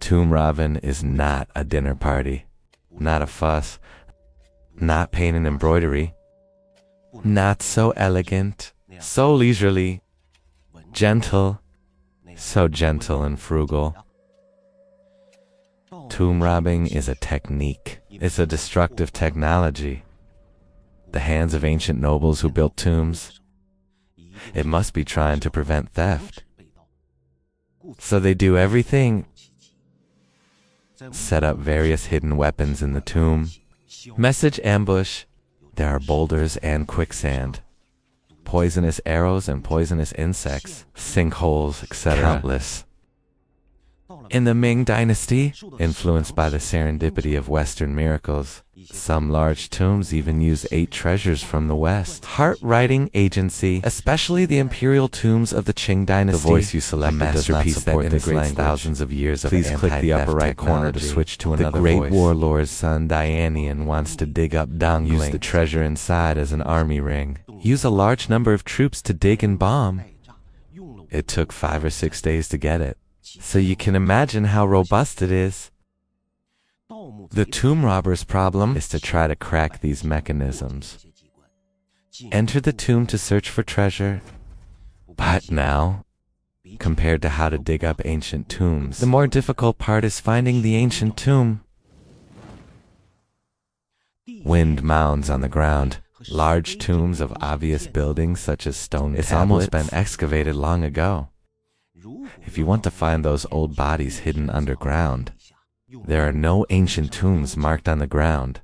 Tomb robbing is not a dinner party, not a fuss, not paint and embroidery, not so elegant, so leisurely, gentle, so gentle and frugal. Tomb robbing is a technique. It's a destructive technology. The hands of ancient nobles who built tombs, it must be trying to prevent theft. So they do everything. Set up various hidden weapons in the tomb. Message ambush. There are boulders and quicksand. Poisonous arrows and poisonous insects. Sinkholes, etc. Countless. In the Ming Dynasty, influenced by the serendipity of Western miracles, some large tombs even use 8 treasures from the West. Heart Writing Agency, especially the imperial tombs of the Qing Dynasty. The voice you select, a masterpiece that integrates thousands of years of anti-theft technology. Please click the upper right corner to switch to another voice. The great warlord's son Dianian wants to dig up Dongling. Use the treasure inside as an army ring. Use a large number of troops to dig and bomb. It took 5 or 6 days to get it. So you can imagine how robust it is. The tomb robber's problem is to try to crack these mechanisms. Enter the tomb to search for treasure. But now, compared to how to dig up ancient tombs, the more difficult part is finding the ancient tomb. Wind mounds on the ground. Large tombs of obvious buildings such as stone tablets. It's almost been excavated long ago. If you want to find those old bodies hidden underground, there are no ancient tombs marked on the ground.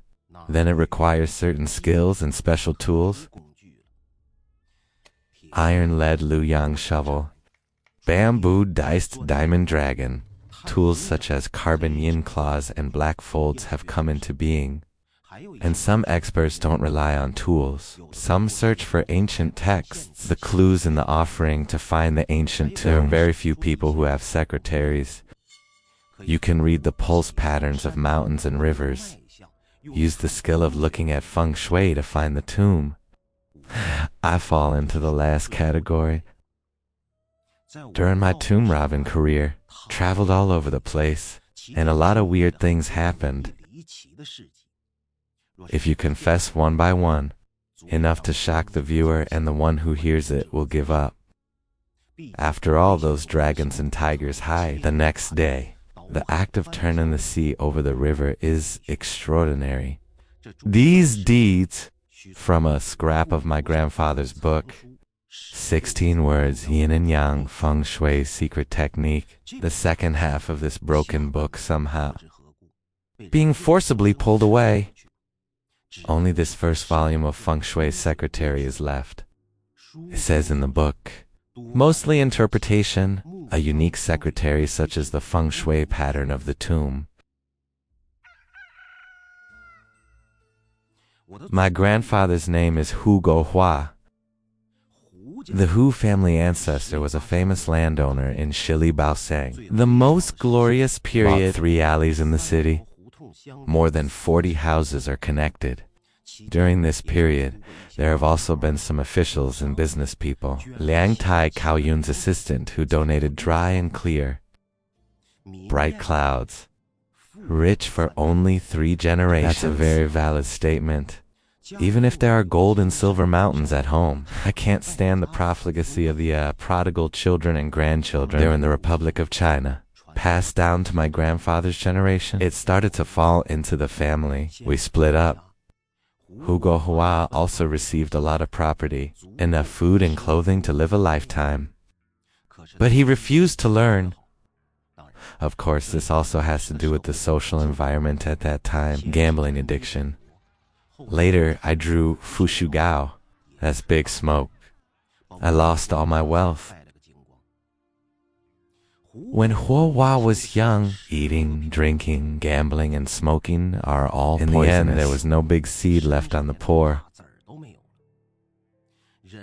Then it requires certain skills and special tools. Iron lead Luyang shovel, bamboo diced diamond dragon. Tools such as carbon yin claws and black folds have come into being. And some experts don't rely on tools. Some search for ancient texts, the clues in the offering to find the ancient tomb. There are very few people who have secretaries. You can read the pulse patterns of mountains and rivers. Use the skill of looking at feng shui to find the tomb. I fall into the last category. During my tomb robbing career, traveled all over the place, and a lot of weird things happened. If you confess one by one, enough to shock the viewer, and the one who hears it will give up. After all, those dragons and tigers hide. The next day, the act of turning the sea over the river is extraordinary. These deeds, from a scrap of my grandfather's book, 16 words, Yin and Yang, Feng Shui secret technique, the second half of this broken book somehow being forcibly pulled away. Only this first volume of Feng Shui's secretary is left. It says in the book, mostly interpretation, a unique secretary such as the Feng Shui pattern of the tomb. My grandfather's name is Hu Guohua. The Hu family ancestor was a famous landowner in Shili Baoseng, the most glorious period. Bought 3 alleys in the city. More than 40 houses are connected. During this period, there have also been some officials and business people. Liang Tai, Cao Yun's assistant, who donated dry and clear, bright clouds, rich for only 3 generations. That's a very valid statement. Even if there are gold and silver mountains at home, I can't stand the profligacy of the prodigal children and grandchildren. They're in the Republic of China. Passed down to my grandfather's generation, it started to fall into the family. We split up. Hu Guohua also received a lot of property, enough food and clothing to live a lifetime. But he refused to learn. Of course, this also has to do with the social environment at that time, gambling addiction. Later, I drew Fushu Gao. That's big smoke. I lost all my wealth. When Huohua was young, eating, drinking, gambling, and smoking are all poisonous. In the end, there was no big seed left on the poor.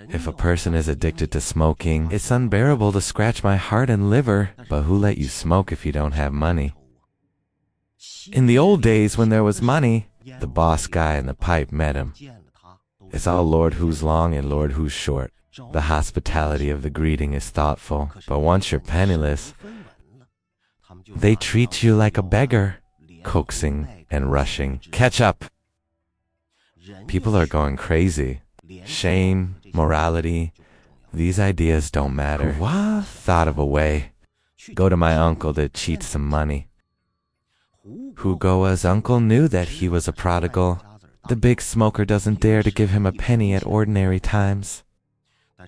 If a person is addicted to smoking, it's unbearable to scratch my heart and liver. But who let you smoke if you don't have money? In the old days, when there was money, the boss guy in the pipe met him. It's all Lord who's long and Lord who's short. The hospitality of the greeting is thoughtful, but once you're penniless, They treat you like a beggar, coaxing and rushing. Catch up! People are going crazy. Shame, morality, these ideas don't matter. Hua thought of a way. Go to my uncle to cheat some money. Hugo's uncle knew that he was a prodigal. The big smoker doesn't dare to give him a penny at ordinary times.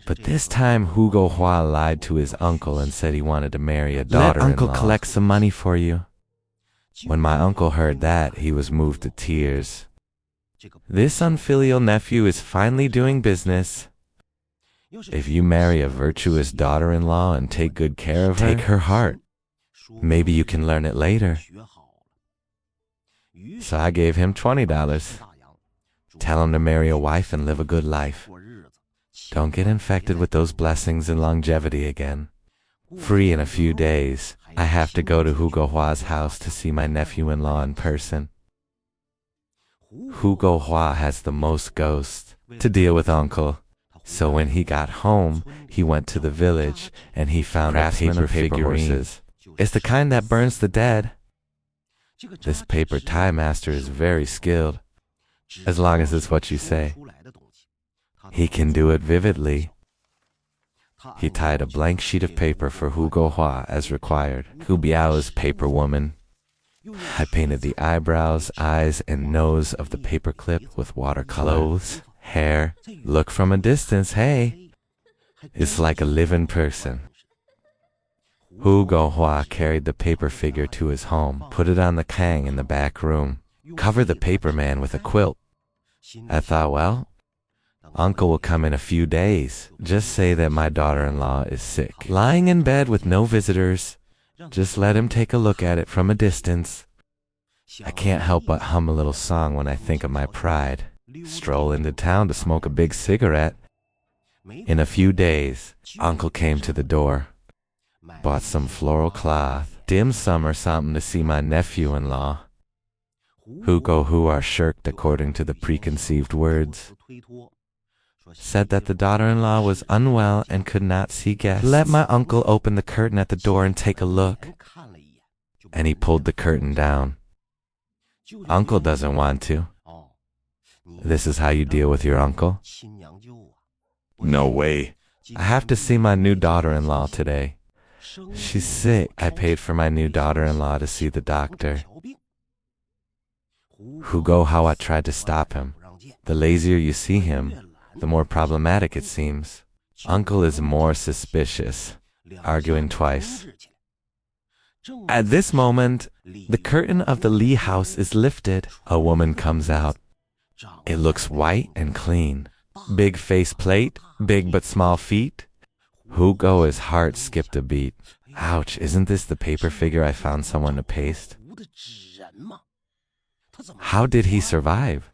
But this time Hugo Hua lied to his uncle and said he wanted to marry a daughter-in-law. Let uncle collect some money for you. When my uncle heard that, he was moved to tears. This unfilial nephew is finally doing business. If you marry a virtuous daughter-in-law and take good care of her, take her heart. Maybe you can learn it later. So I gave him $20. Tell him to marry a wife and live a good life. Don't get infected with those blessings and longevity again. Free in a few days. I have to go to Hugo Hua's house to see my nephew-in-law in person. Hugo Hua has the most ghosts to deal with uncle. So when he got home, he went to the village and he found a paper figurine. It's the kind that burns the dead. This paper tie master is very skilled, as long as it's what you say. He can do it vividly. He tied a blank sheet of paper for Hugo Hua as required. Hu Biao's paper woman. I painted the eyebrows, eyes, and nose of the paperclip with watercolor. Clothes, hair, look from a distance, hey. It's like a living person. Hugo Hua carried the paper figure to his home, put it on the kang in the back room, covered the paper man with a quilt. I thought, well, uncle will come in a few days. Just say that my daughter-in-law is sick. Lying in bed with no visitors. Just let him take a look at it from a distance. I can't help but hum a little song when I think of my pride. Stroll into town to smoke a big cigarette. In a few days, uncle came to the door. Bought some floral cloth, dim sum or something to see my nephew-in-law. Hugo Hua shirked according to the preconceived words. Said that the daughter-in-law was unwell and could not see guests. Let my uncle open the curtain at the door and take a look. And he pulled the curtain down. Uncle doesn't want to. This is how you deal with your uncle? No way. I have to see my new daughter-in-law today. She's sick. I paid for my new daughter-in-law to see the doctor. Hugo Hua tried to stop him. The lazier you see him, the more problematic it seems. Uncle is more suspicious, arguing twice. At this moment, the curtain of the Li house is lifted. A woman comes out. It looks white and clean. Big face plate, big but small feet. Hugo's heart skipped a beat. Ouch, isn't this the paper figure I found someone to paste? How did he survive?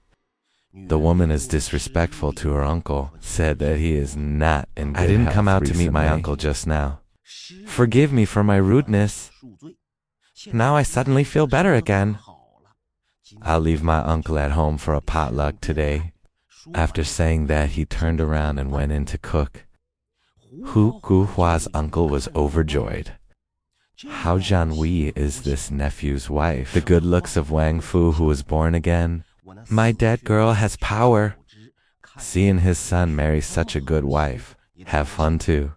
The woman is disrespectful to her uncle, said that he is not in good health. I didn't come out to meet my uncle just now. Forgive me for my rudeness. Now I suddenly feel better again. I'll leave my uncle at home for a potluck today. After saying that, he turned around and went in to cook. Hugo Hua's uncle was overjoyed. How Jianwei is this nephew's wife? The good looks of Wang Fu, who was born again. My dead girl has power. Seeing his son marry such a good wife. Have fun too.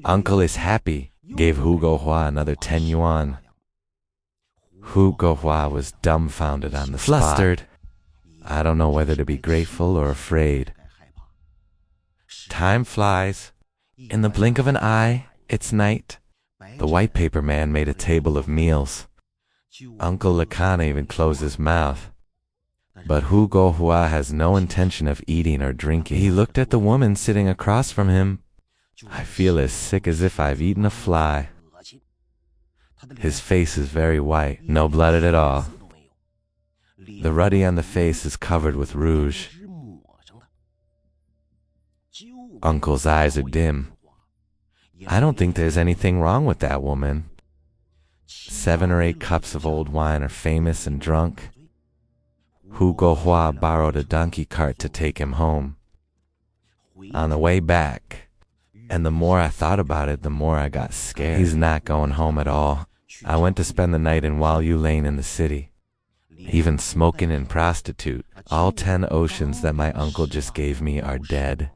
Uncle is happy. Gave Hugo Hua another 10 yuan. Hugo Hua was dumbfounded on the spot. Flustered. I don't know whether to be grateful or afraid. Time flies. In the blink of an eye, it's night. The white paper man made a table of meals. Uncle Lacan even closed his mouth. But Hugo Hua has no intention of eating or drinking. He looked at the woman sitting across from him. I feel as sick as if I've eaten a fly. His face is very white, no blood at all. The ruddy on the face is covered with rouge. Uncle's eyes are dim. I don't think there's anything wrong with that woman. 7 or 8 cups of old wine are famous and drunk. Hugo Hua borrowed a donkey cart to take him home. On the way back, and the more I thought about it, the more I got scared. He's not going home at all. I went to spend the night in Huayu Lane in the city. Even smoking and prostitute, all 10 oceans that my uncle just gave me are dead.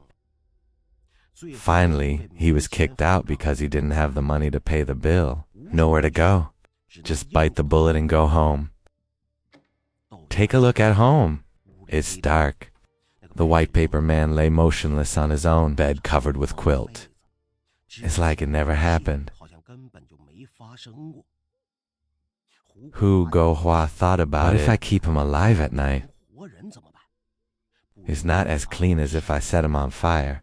Finally, he was kicked out because he didn't have the money to pay the bill. Nowhere to go. Just bite the bullet and go home. Take a look at home. It's dark. The white paper man lay motionless on his own bed covered with quilt. It's like it never happened. Hu Guohua thought about it. What if I keep him alive at night? He's not as clean as if I set him on fire.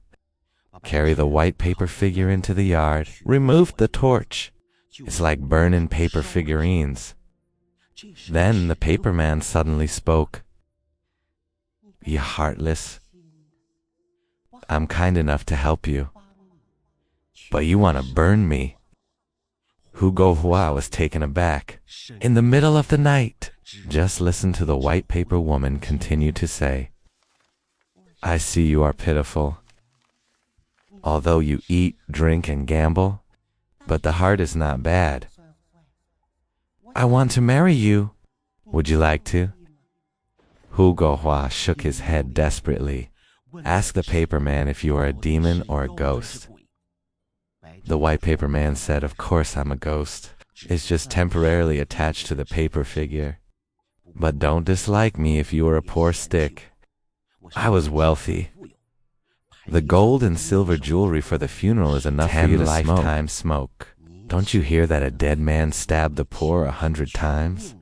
Carry the white paper figure into the yard. Remove the torch. It's like burning paper figurines. Then the paper man suddenly spoke. You heartless. I'm kind enough to help you. But you want to burn me. Hu Guohua was taken aback. In the middle of the night. Just listen to the white paper woman continue to say. I see you are pitiful. Although you eat, drink, and gamble, but the heart is not bad. I want to marry you. Would you like to? Hu Guohua shook his head desperately. Ask the paper man if you are a demon or a ghost. The white paper man said, of course I'm a ghost. It's just temporarily attached to the paper figure. But don't dislike me if you are a poor stick. I was wealthy. The gold and silver jewelry for the funeral is enough for you to lifetime smoke. Don't you hear that a dead man stabbed the poor 100 times?